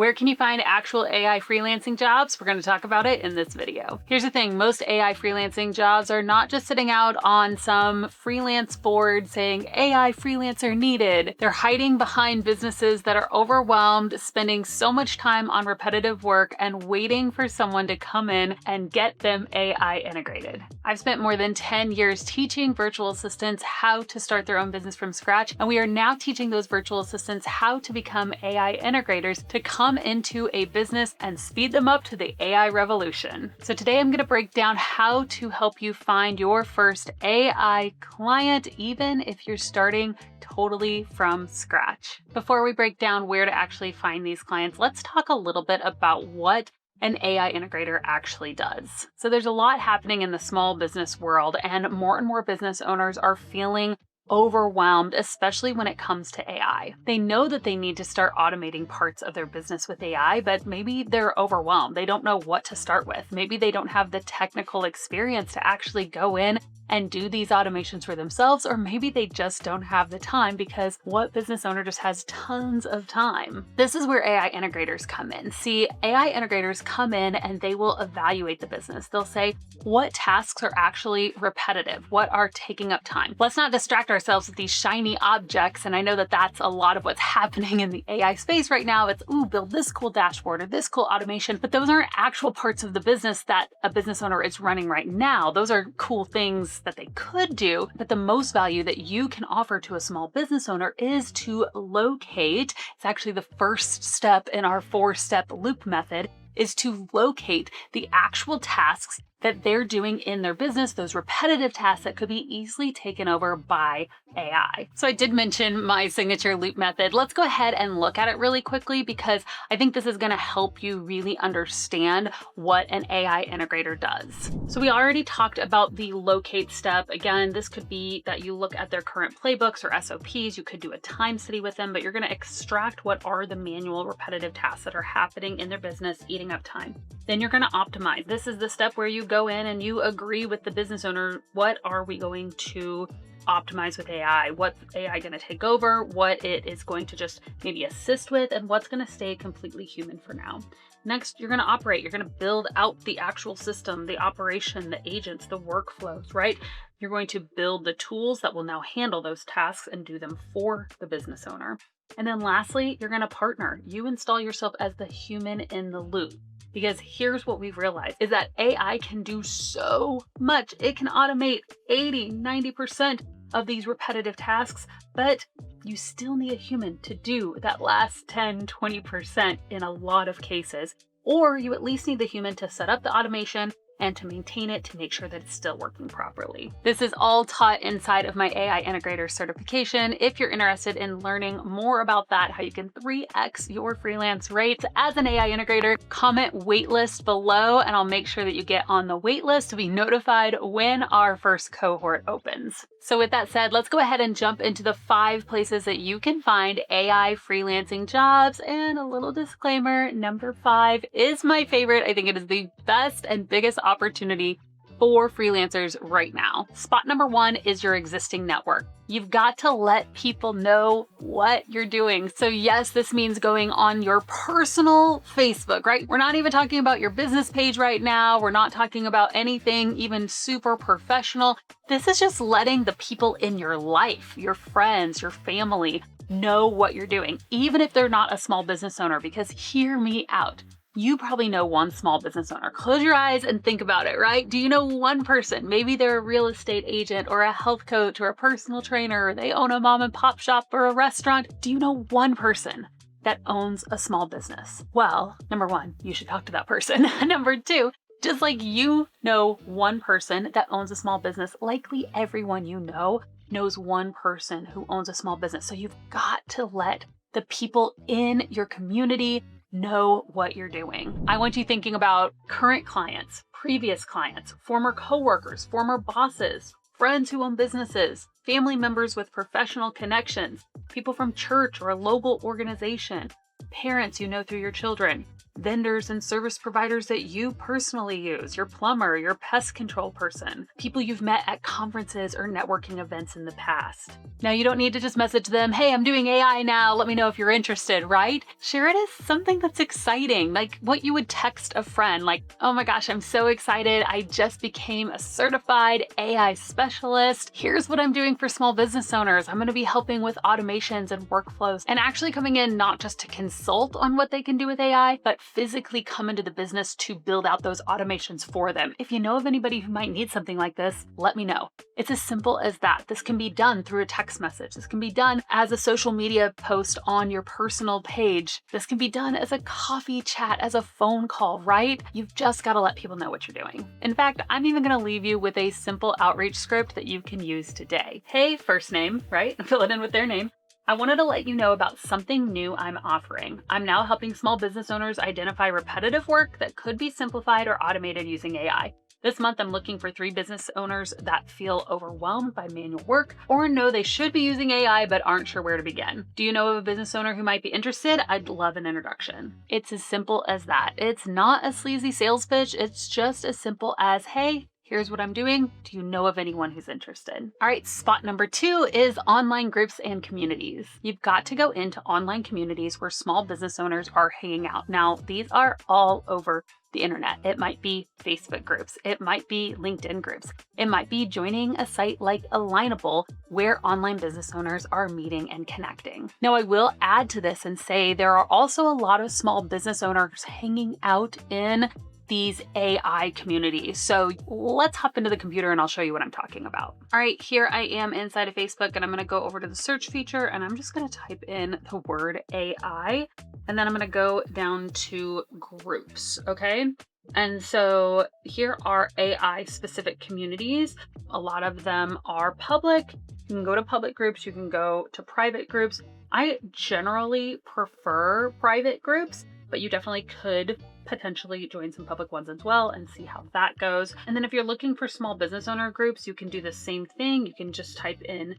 Where can you find actual AI freelancing jobs? We're going to talk about it in this video. Here's the thing, most AI freelancing jobs are not just sitting out on some freelance board saying AI freelancer needed. They're hiding behind businesses that are overwhelmed, spending so much time on repetitive work and waiting for someone to come in and get them AI integrated. I've spent more than 10 years teaching virtual assistants how to start their own business from scratch, and we are now teaching those virtual assistants how to become AI integrators to come into a business and speed them up to the AI revolution. So today I'm going to break down how to help you find your first AI client, even if you're starting totally from scratch. Before we break down where to actually find these clients, let's talk a little bit about what an AI integrator actually does. So there's a lot happening in the small business world, and more business owners are feeling overwhelmed, especially when it comes to AI. They know that they need to start automating parts of their business with AI, but maybe they're overwhelmed. They don't know what to start with. Maybe they don't have the technical experience to actually go in and do these automations for themselves, or maybe they just don't have the time because what business owner just has tons of time? This is where AI integrators come in. See, AI integrators come in and they will evaluate the business. They'll say, what tasks are actually repetitive? What are taking up time? Let's not distract ourselves with these shiny objects. And I know that that's a lot of what's happening in the AI space right now. It's, ooh, build this cool dashboard or this cool automation. But those aren't actual parts of the business that a business owner is running right now. Those are cool things that they could do, but the most value that you can offer to a small business owner is to locate. It's actually the first step in our 4-step loop method, is to locate the actual tasks that they're doing in their business, those repetitive tasks that could be easily taken over by AI. So I did mention my signature loop method. Let's go ahead and look at it really quickly because I think this is going to help you really understand what an AI integrator does. So we already talked about the locate step. Again, this could be that you look at their current playbooks or SOPs. You could do a time study with them, but you're going to extract what are the manual repetitive tasks that are happening in their business, eating up time. Then you're going to optimize. This is the step where you go in and you agree with the business owner, what are we going to optimize with AI? What's AI going to take over? What it is going to just maybe assist with, and what's going to stay completely human for now. Next, you're going to operate. You're going to build out the actual system, the operation, the agents, the workflows, right? You're going to build the tools that will now handle those tasks and do them for the business owner. And then lastly, you're going to partner. You install yourself as the human in the loop. Because here's what we've realized is that AI can do so much. It can automate 80, 90% of these repetitive tasks, but you still need a human to do that last 10, 20% in a lot of cases. Or you at least need the human to set up the automation and to maintain it to make sure that it's still working properly. This is all taught inside of my AI Integrator certification. If you're interested in learning more about that, how you can 3x your freelance rates as an AI integrator, comment waitlist below and I'll make sure that you get on the waitlist to be notified when our first cohort opens. So with that said, let's go ahead and jump into the 5 places that you can find AI freelancing jobs. And a little disclaimer, number 5 is my favorite. I think it is the best and biggest opportunity for freelancers right now. Spot number 1 is your existing network. You've got to let people know what you're doing. So yes, this means going on your personal Facebook, right? We're not even talking about your business page right now. We're not talking about anything even super professional. This is just letting the people in your life, your friends, your family, know what you're doing, even if they're not a small business owner, because hear me out. You probably know one small business owner. Close your eyes and think about it, right? Do you know one person? Maybe they're a real estate agent or a health coach or a personal trainer, or they own a mom and pop shop or a restaurant. Do you know one person that owns a small business? Well, number 1, you should talk to that person. Number 2, just like you know one person that owns a small business, likely everyone you know knows one person who owns a small business. So you've got to let the people in your community know what you're doing. I want you thinking about current clients, previous clients, former coworkers, former bosses, friends who own businesses, family members with professional connections, people from church or a local organization, parents you know through your children. vendors and service providers that you personally use, your plumber, your pest control person, people you've met at conferences or networking events in the past. Now, you don't need to just message them, hey, I'm doing AI now, let me know if you're interested, right? Share it as something that's exciting, like what you would text a friend, like, oh my gosh, I'm so excited. I just became a certified AI specialist. Here's what I'm doing for small business owners. I'm going to be helping with automations and workflows and actually coming in not just to consult on what they can do with AI, but physically come into the business to build out those automations for them. If you know of anybody who might need something like this, let me know. It's as simple as that. This can be done through a text message. This can be done as a social media post on your personal page. This can be done as a coffee chat, as a phone call, right? You've just got to let people know what you're doing. In fact, I'm even going to leave you with a simple outreach script that you can use today. Hey, first name, right? Fill it in with their name. I wanted to let you know about something new I'm offering. I'm now helping small business owners identify repetitive work that could be simplified or automated using AI. This month, I'm looking for 3 business owners that feel overwhelmed by manual work or know they should be using AI but aren't sure where to begin. Do you know of a business owner who might be interested? I'd love an introduction. It's as simple as that. It's not a sleazy sales pitch. It's just as simple as, hey, here's what I'm doing. Do you know of anyone who's interested? All right, spot number 2 is online groups and communities. You've got to go into online communities where small business owners are hanging out. Now, these are all over the internet. It might be Facebook groups. It might be LinkedIn groups. It might be joining a site like Alignable where online business owners are meeting and connecting. Now, I will add to this and say there are also a lot of small business owners hanging out in these AI communities. So let's hop into the computer and I'll show you what I'm talking about. All right, here I am inside of Facebook and I'm gonna go over to the search feature and I'm just gonna type in the word AI and then I'm gonna go down to groups, okay? And so here are AI specific communities. A lot of them are public. You can go to public groups, you can go to private groups. I generally prefer private groups, but you definitely could potentially join some public ones as well and see how that goes. And then if you're looking for small business owner groups, you can do the same thing. You can just type in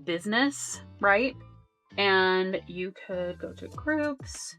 business, right? And you could go to groups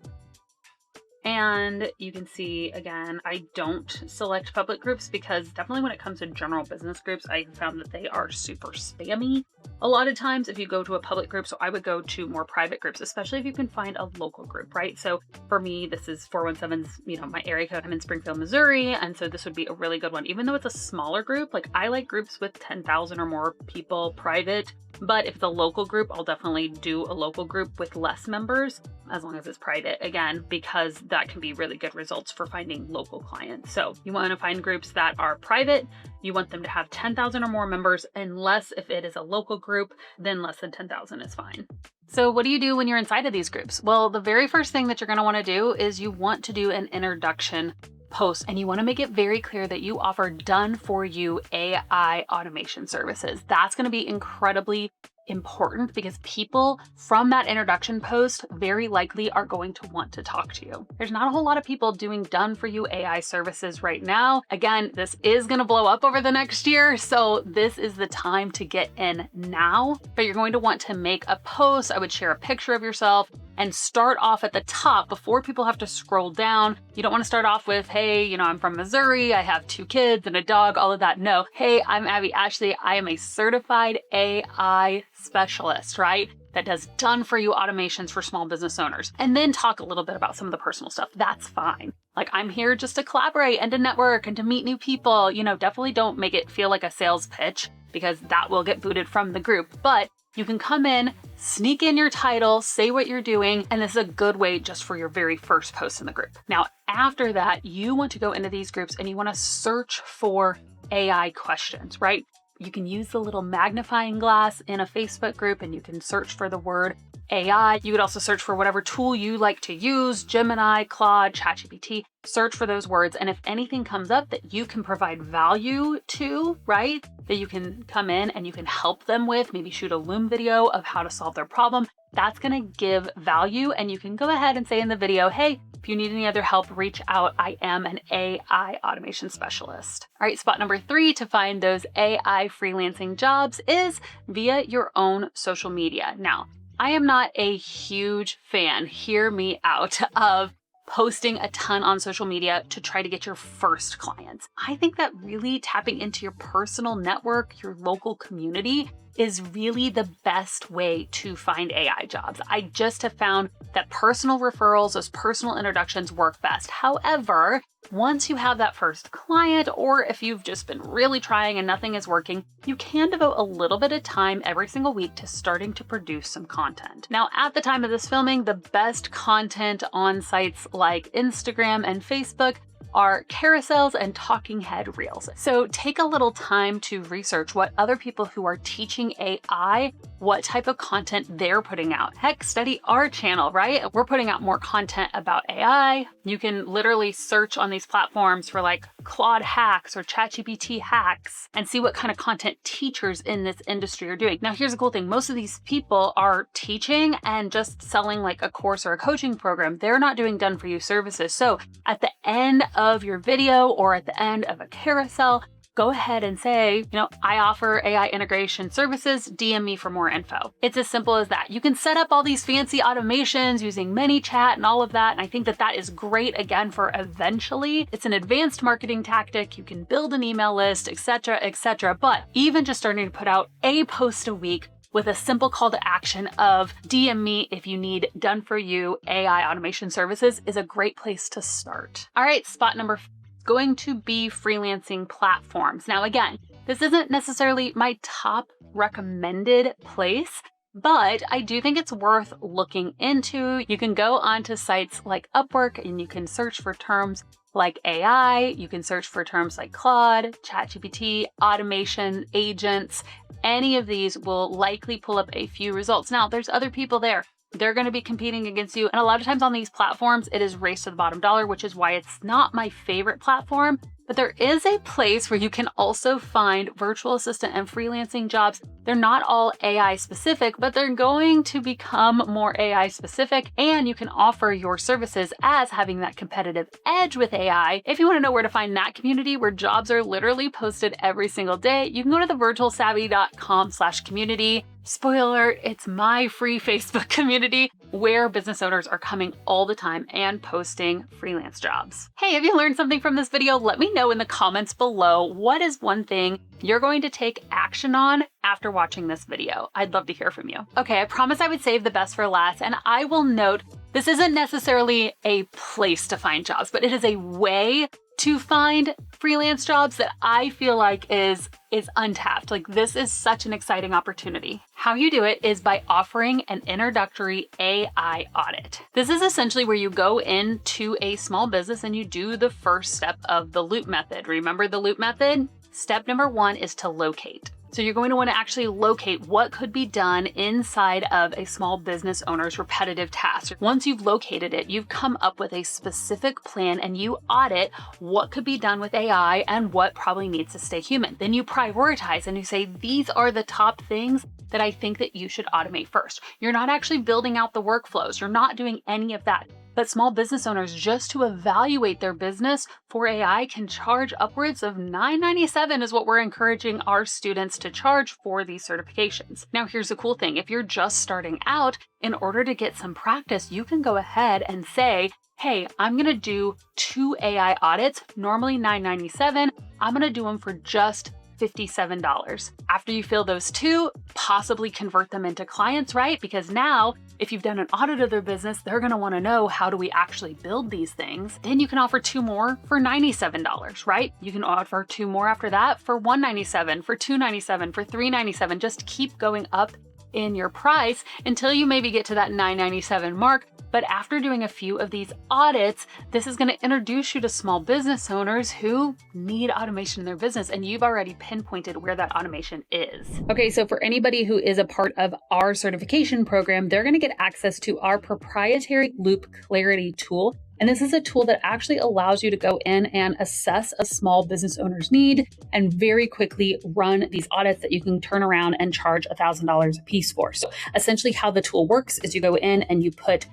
and you can see, again, I don't select public groups because definitely when it comes to general business groups, I found that they are super spammy. A lot of times if you go to a public group, so I would go to more private groups, especially if you can find a local group, right? So for me, this is 417's, my area code. I'm in Springfield, Missouri. And so this would be a really good one. Even though it's a smaller group, like I like groups with 10,000 or more people private. But if it's a local group, I'll definitely do a local group with less members as long as it's private, again, because that can be really good results for finding local clients. So you want to find groups that are private. You want them to have 10,000 or more members, unless if it is a local group, then less than 10,000 is fine. So what do you do when you're inside of these groups? Well, the very first thing that you're going to want to do is you want to do an introduction post, and you want to make it very clear that you offer done for you AI automation services. That's going to be incredibly important because people from that introduction post very likely are going to want to talk to you. There's not a whole lot of people doing done for you AI services right now. Again, this is going to blow up over the next year, so this is the time to get in now. But you're going to want to make a post. I would share a picture of yourself and start off at the top before people have to scroll down. You don't want to start off with, hey, I'm from Missouri, I have 2 kids and a dog, all of that. No, hey, I'm Abbey Ashley. I am a certified AI specialist, right? That does done for you automations for small business owners. And then talk a little bit about some of the personal stuff. That's fine. Like I'm here just to collaborate and to network and to meet new people. Definitely don't make it feel like a sales pitch because that will get booted from the group. But you can come in, sneak in your title, say what you're doing, and this is a good way just for your very first post in the group. Now, after that, you want to go into these groups and you want to search for AI questions, right? You can use the little magnifying glass in a Facebook group and you can search for the word AI. You could also search for whatever tool you like to use, Gemini, Claude, ChatGPT. Search for those words. And if anything comes up that you can provide value to, right, that you can come in and you can help them with, maybe shoot a Loom video of how to solve their problem, that's going to give value. And you can go ahead and say in the video, hey, if you need any other help, reach out. I am an AI automation specialist. All right, spot number 3 to find those AI freelancing jobs is via your own social media. Now, I am not a huge fan, hear me out, of posting a ton on social media to try to get your first clients. I think that really tapping into your personal network, your local community, is really the best way to find AI jobs. I just have found that personal referrals, those personal introductions work best. However, once you have that first client, or if you've just been really trying and nothing is working, you can devote a little bit of time every single week to starting to produce some content. Now, at the time of this filming, the best content on sites like Instagram and Facebook are carousels and talking head reels. So take a little time to research what other people who are teaching AI, what type of content they're putting out. Heck, study our channel, right? We're putting out more content about AI. You can literally search on these platforms for like Claude hacks or ChatGPT hacks and see what kind of content teachers in this industry are doing. Now, here's the cool thing. Most of these people are teaching and just selling like a course or a coaching program. They're not doing done for you services. So at the end of your video or at the end of a carousel, go ahead and say, I offer AI integration services, DM me for more info. It's as simple as that. You can set up all these fancy automations using ManyChat and all of that. And I think that that is great, again, for eventually. It's an advanced marketing tactic. You can build an email list, etc., etc. But even just starting to put out a post a week with a simple call to action of DM me if you need done for you AI automation services is a great place to start. All right, spot number 4 is going to be freelancing platforms. Now, again, this isn't necessarily my top recommended place, but I do think it's worth looking into. You can go onto sites like Upwork and you can search for terms like AI, you can search for terms like Claude, ChatGPT, automation, agents. Any of these will likely pull up a few results. Now, there's other people there. They're going to be competing against you. And a lot of times on these platforms, it is race to the bottom dollar, which is why it's not my favorite platform. But there is a place where you can also find virtual assistant and freelancing jobs. They're not all AI specific, but they're going to become more AI specific, and you can offer your services as having that competitive edge with AI. If you want to know where to find that community where jobs are literally posted every single day, you can go to thevirtualsavvy.com/community. Spoiler, it's my free Facebook community where business owners are coming all the time and posting freelance jobs. Hey, have you learned something from this video? Let me know in the comments below. What is one thing you're going to take action on after watching this video? I'd love to hear from you. Okay, I promised I would save the best for last, and I will note this isn't necessarily a place to find jobs, but it is a way to find freelance jobs that I feel like is untapped. Like, this is such an exciting opportunity. How you do it is by offering an introductory AI audit. This is essentially where you go into a small business and you do the first step of the loop method. Remember the loop method? Step number 1 is to locate. So you're going to want to actually locate what could be done inside of a small business owner's repetitive task. Once you've located it, you've come up with a specific plan and you audit what could be done with AI and what probably needs to stay human. Then you prioritize and you say, these are the top things that I think that you should automate first. You're not actually building out the workflows. You're not doing any of that. But small business owners, just to evaluate their business for AI, can charge upwards of $9.97 is what we're encouraging our students to charge for these certifications. Now, here's the cool thing. If you're just starting out, in order to get some practice, you can go ahead and say, hey, I'm going to do 2 AI audits, normally $9.97. I'm going to do them for just $57. After you fill those 2, possibly convert them into clients, right? Because now, if you've done an audit of their business, they're going to want to know, how do we actually build these things? Then you can offer 2 more for $97, right? You can offer 2 more after that for $197, for $297, for $397. Just keep going up in your price until you maybe get to that $9.97 mark. But after doing a few of these audits, this is going to introduce you to small business owners who need automation in their business, and you've already pinpointed where that automation is. Okay, so for anybody who is a part of our certification program, they're going to get access to our proprietary Loop Clarity tool. And this is a tool that actually allows you to go in and assess a small business owner's need and very quickly run these audits that you can turn around and charge $1,000 a piece for. So essentially how the tool works is you go in and you put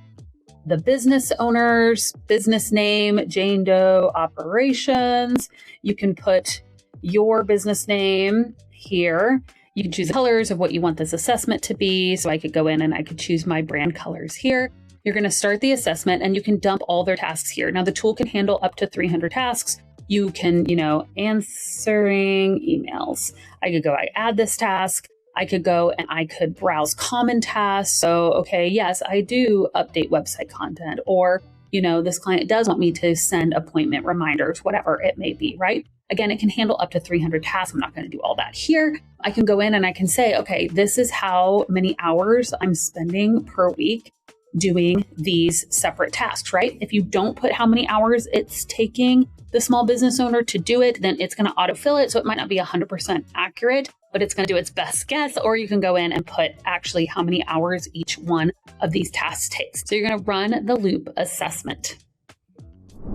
the business owner's business name, Jane Doe Operations. You can put your business name here. You can choose the colors of what you want this assessment to be. So I could go in and I could choose my brand colors here. You're going to start the assessment and you can dump all their tasks here. Now the tool can handle up to 300 tasks. You can, answering emails. I could go, I add this task. I could go and I could browse common tasks. So, okay, yes, I do update website content, or, this client does want me to send appointment reminders, whatever it may be, right? Again, it can handle up to 300 tasks. I'm not going to do all that here. I can go in and I can say, okay, this is how many hours I'm spending per week doing these separate tasks, right? If you don't put how many hours it's taking the small business owner to do it, then it's going to autofill it. So it might not be 100% accurate, but it's going to do its best guess. Or you can go in and put actually how many hours each one of these tasks takes. So you're going to run the loop assessment.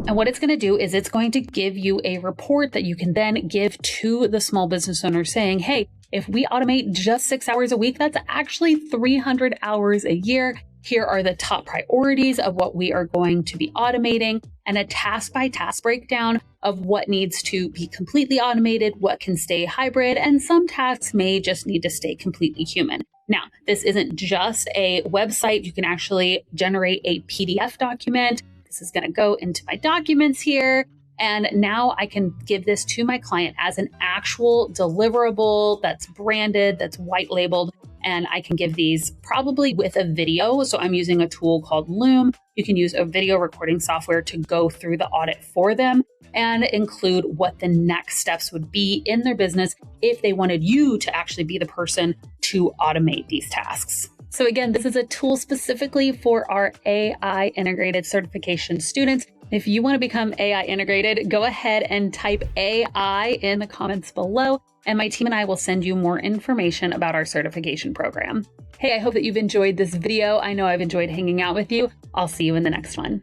And what it's going to do is it's going to give you a report that you can then give to the small business owner saying, hey, if we automate just 6 hours a week, that's actually 300 hours a year. Here are the top priorities of what we are going to be automating, and a task by task breakdown of what needs to be completely automated, what can stay hybrid, and some tasks may just need to stay completely human. Now, this isn't just a website. You can actually generate a PDF document. This is going to go into my documents here. And now I can give this to my client as an actual deliverable that's branded, that's white labeled. And I can give these probably with a video. So I'm using a tool called Loom. You can use a video recording software to go through the audit for them and include what the next steps would be in their business if they wanted you to actually be the person to automate these tasks. So again, this is a tool specifically for our AI integrated certification students. If you want to become AI integrated, go ahead and type AI in the comments below, and my team and I will send you more information about our certification program. Hey, I hope that you've enjoyed this video. I know I've enjoyed hanging out with you. I'll see you in the next one.